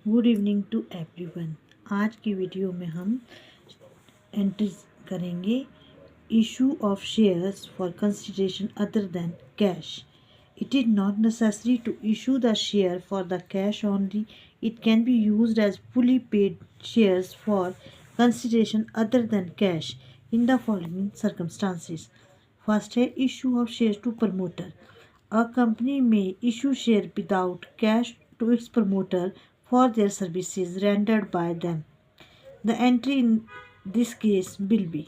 Good evening to everyone. आज की video में हम एंट्री करेंगे issue of shares for consideration other than cash. It is not necessary to issue the share for the cash only. It can be used as fully paid shares for consideration other than cash in the following circumstances. First है issue of share to promoter. A company may issue share without cash to its promoter for their services rendered by them. The entry in this case will be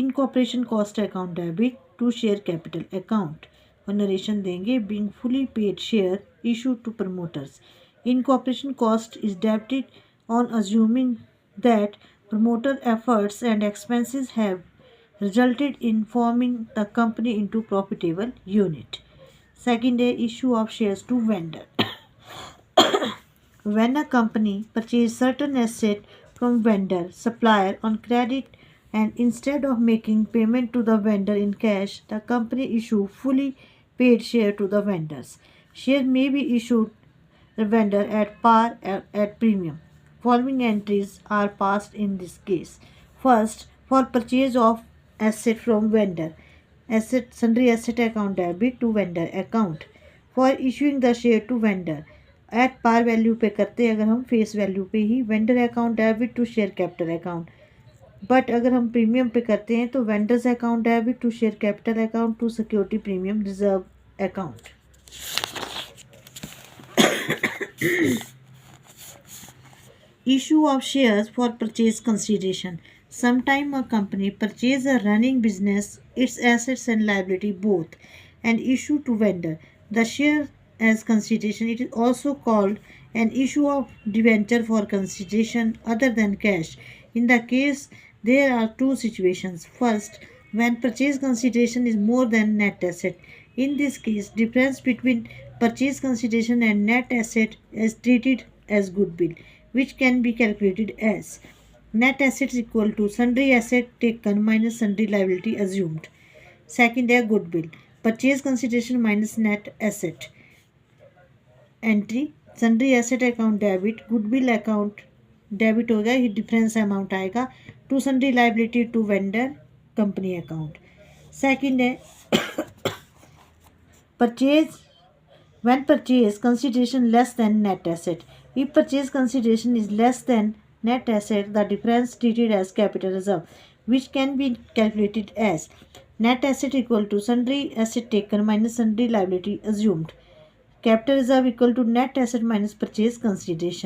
incorporation cost account debit to share capital account. और narration देंगे being fully paid share issued to promoters. Incorporation cost is debited on assuming that promoter efforts and expenses have resulted in forming the company into profitable unit. Second day, issue of shares to vendor. When a company purchases certain asset from vendor supplier on credit and instead of making payment to the vendor in cash, the company issue fully paid share to the vendors. Share may be issued the vendor at par or at premium. Following entries are passed in this case. First, for purchase of asset from vendor, asset sundry asset account debit to vendor account. For issuing the share to vendor, at par value पे करते हैं अगर हम face value पे ही, vendor account debit to share capital account. But अगर हम premium पे करते हैं तो vendors account debit to share capital account to security premium reserve account. Issue of shares for purchase consideration. Sometime a company purchase a running business, its assets and liability both, and issue to vendor the share as consideration. It is also called an issue of debenture for consideration other than cash. In the case, there are two situations. First, when purchase consideration is more than net asset. In this case, difference between purchase consideration and net asset is treated as goodwill, which can be calculated as net assets equal to sundry asset taken minus sundry liability assumed. Second है goodwill, purchase consideration minus net asset. Entry sundry asset account debit, goodwill account debit होगा, ये difference amount आएगा to sundry liability to vendor company account. Second है purchase when purchase consideration less than net asset. If purchase consideration is less than net asset, the difference treated as capital reserve, which can be calculated as net asset equal to sundry asset taken minus sundry liability assumed. Capital reserve equal to net asset minus purchase consideration.